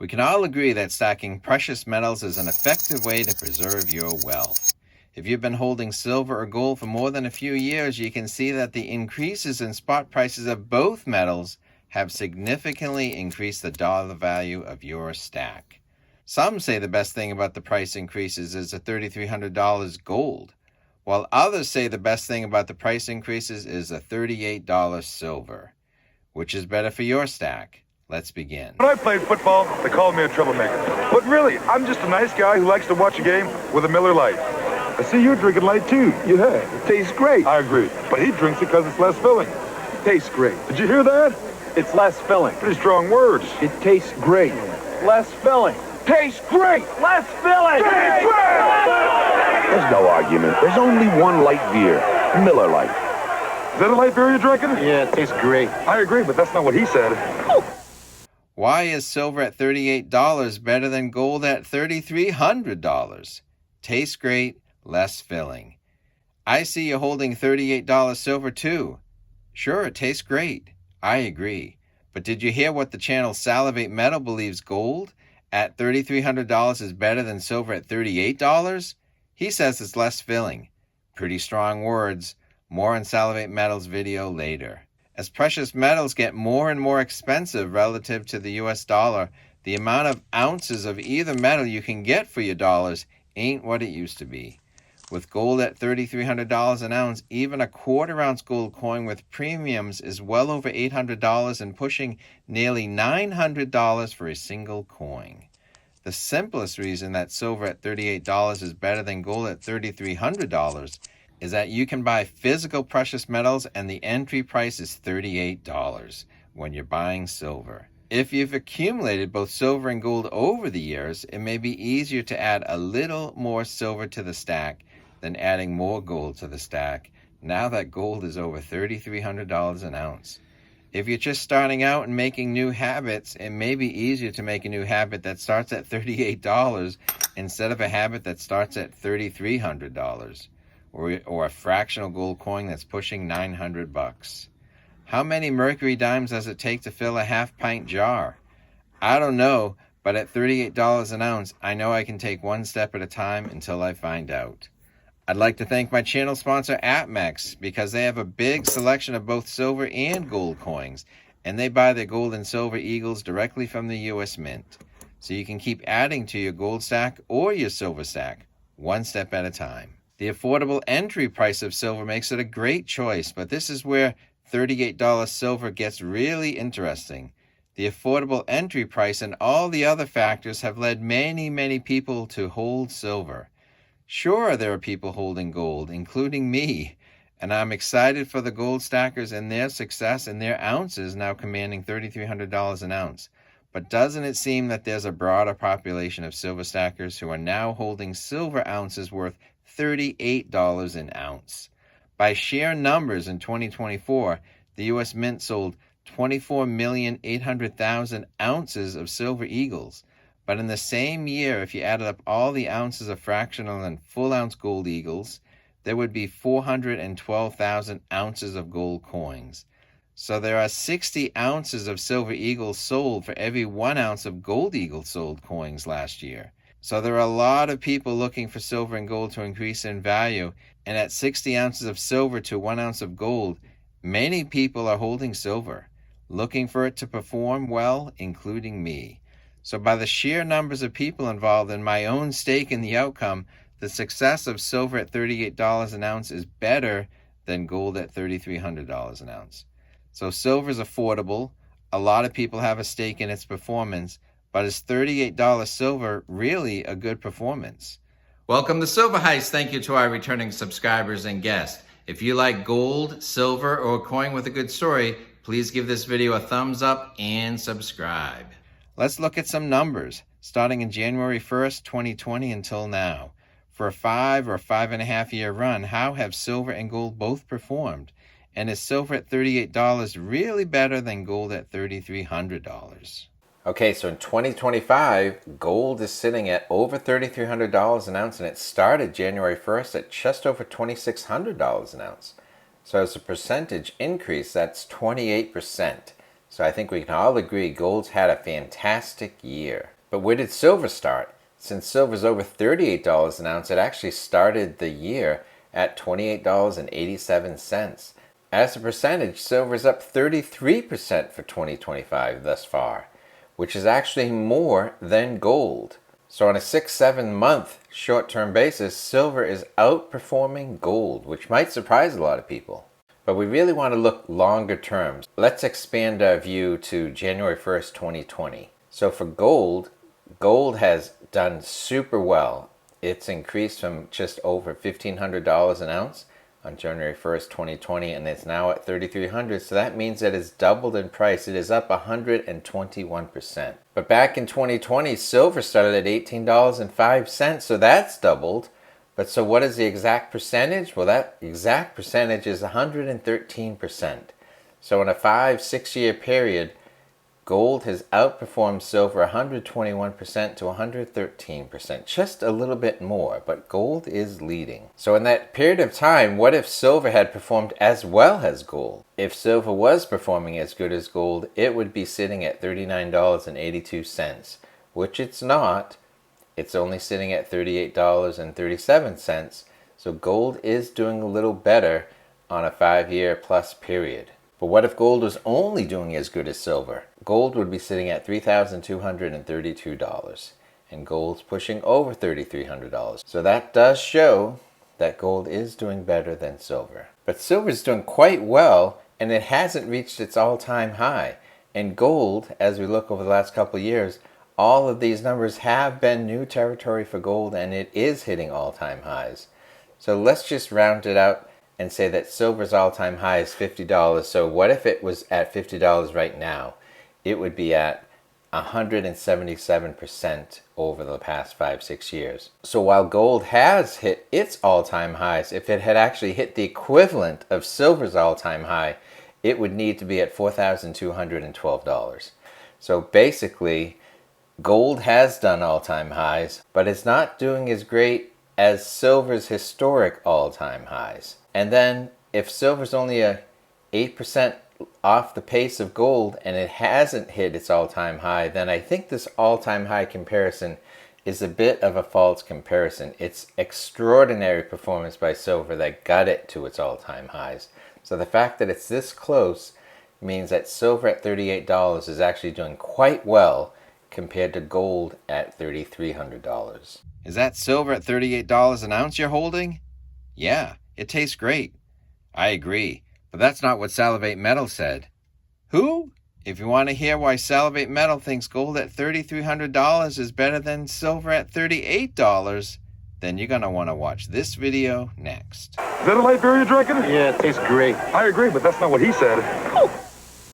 We can all agree that stacking precious metals is an effective way to preserve your wealth. If you've been holding silver or gold for more than a few years, you can see that the increases in spot prices of both metals have significantly increased the dollar value of your stack. Some say the best thing about the price increases is the $3,300 gold, while others say the best thing about the price increases is the $38 silver. Which is better for your stack? Let's begin. When I played football, they called me a troublemaker. But really, I'm just a nice guy who likes to watch a game with a Miller Lite. I see you drinking light too. Yeah, it tastes great. I agree. But he drinks it because it's less filling. It tastes great. Did you hear that? It's less filling. Pretty strong words. It tastes great. Less filling. Tastes great. Less filling. Tastes great. There's no argument. There's only one light beer. Miller Lite. Is that a light beer you're drinking? Yeah, it tastes great. I agree, but that's not what he said. Why is silver at $38 better than gold at $3,300? Tastes great, less filling. I see you holding $38 silver too. Sure, it tastes great. I agree. But did you hear what the channel Salivate Metal believes gold at $3,300 is better than silver at $38? He says it's less filling. Pretty strong words. More on Salivate Metal's video later. As precious metals get more and more expensive relative to the US dollar, the amount of ounces of either metal you can get for your dollars ain't what it used to be. With gold at $3,300 an ounce, even a quarter-ounce gold coin with premiums is well over $800 and pushing nearly $900 for a single coin. The simplest reason that silver at $38 is better than gold at $3,300 is that you can buy physical precious metals and the entry price is $38 when you're buying silver. If you've accumulated both silver and gold over the years, it may be easier to add a little more silver to the stack than adding more gold to the stack now that gold is over $3,300 an ounce. If you're just starting out and making new habits, it may be easier to make a new habit that starts at $38 instead of a habit that starts at $3,300. Or a fractional gold coin that's pushing $900. How many mercury dimes does it take to fill a half-pint jar? I don't know, but at $38 an ounce, I know I can take one step at a time until I find out. I'd like to thank my channel sponsor APMEX because they have a big selection of both silver and gold coins, and they buy their gold and silver eagles directly from the US Mint. So you can keep adding to your gold stack or your silver stack, one step at a time. The affordable entry price of silver makes it a great choice, but this is where $38 silver gets really interesting. The affordable entry price and all the other factors have led many people to hold silver. Sure, there are people holding gold, including me, and I'm excited for the gold stackers and their success and their ounces now commanding $3,300 an ounce. But doesn't it seem that there's a broader population of silver stackers who are now holding silver ounces worth $38 an ounce? By sheer numbers in 2024, the U.S. Mint sold 24,800,000 ounces of silver eagles. But in the same year, if you added up all the ounces of fractional and full-ounce gold eagles, there would be 412,000 ounces of gold coins. So there are 60 ounces of silver eagles sold for every 1 ounce of gold eagle sold coins last year. So there are a lot of people looking for silver and gold to increase in value, and at 60 ounces of silver to 1 ounce of gold, many people are holding silver, looking for it to perform well, including me. So by the sheer numbers of people involved and my own stake in the outcome, the success of silver at $38 an ounce is better than gold at $3,300 an ounce. So silver is affordable, a lot of people have a stake in its performance, but is $38 silver really a good performance? Welcome to Silver Heist. Thank you to our returning subscribers and guests. If you like gold, silver, or a coin with a good story, please give this video a thumbs up and subscribe. Let's look at some numbers, starting in January 1st, 2020 until now. For a 5 or 5.5 year run, how have silver and gold both performed? And is silver at $38 really better than gold at $3,300? Okay, so in 2025, gold is sitting at over $3,300 an ounce, and it started January 1st at just over $2,600 an ounce. So as a percentage increase, that's 28%. So I think we can all agree gold's had a fantastic year. But where did silver start? Since silver's over $38 an ounce, it actually started the year at $28.87. As a percentage, silver's up 33% for 2025 thus far, which is actually more than gold. So on a 6-7 month short-term basis, silver is outperforming gold, which might surprise a lot of people. But we really want to look longer term. Let's expand our view to January 1st, 2020. So for gold, gold has done super well. It's increased from just over $1,500 an ounce on January 1st, 2020, and it's now at $3,300. So that means that it's doubled in price. It is up 121%. But back in 2020, silver started at $18.05, so that's doubled. But so what is the exact percentage? Well, that exact percentage is 113%. So in a 5-6 year period, gold has outperformed silver 121% to 113%, just a little bit more, but gold is leading. So in that period of time, what if silver had performed as well as gold? If silver was performing as good as gold, it would be sitting at $39.82, which it's not. It's only sitting at $38.37, so gold is doing a little better on a 5-year plus period. But what if gold was only doing as good as silver? Gold would be sitting at $3,232, and gold's pushing over $3,300. So that does show that gold is doing better than silver. But silver's doing quite well, and it hasn't reached its all-time high. And gold, as we look over the last couple of years, all of these numbers have been new territory for gold, and it is hitting all-time highs. So let's just round it out and say that silver's all-time high is $50. So what if it was at $50 right now? It would be at 177% over the past 5-6 years. So while gold has hit its all-time highs, if it had actually hit the equivalent of silver's all-time high, it would need to be at $4,212. So basically, gold has done all-time highs, but it's not doing as great as silver's historic all-time highs. And then if silver's only 8% off the pace of gold and it hasn't hit its all-time high, then I think this all-time high comparison is a bit of a false comparison. It's extraordinary performance by silver that got it to its all-time highs. So the fact that it's this close means that silver at $38 is actually doing quite well compared to gold at $3,300. Is that silver at $38 an ounce you're holding? Yeah, it tastes great. I agree, but that's not what Salivate Metal said. Who? If you want to hear why Salivate Metal thinks gold at $3,300 is better than silver at $38, then you're going to want to watch this video next. Is that a light beer you're drinking? Yeah, it tastes great. I agree, but that's not what he said.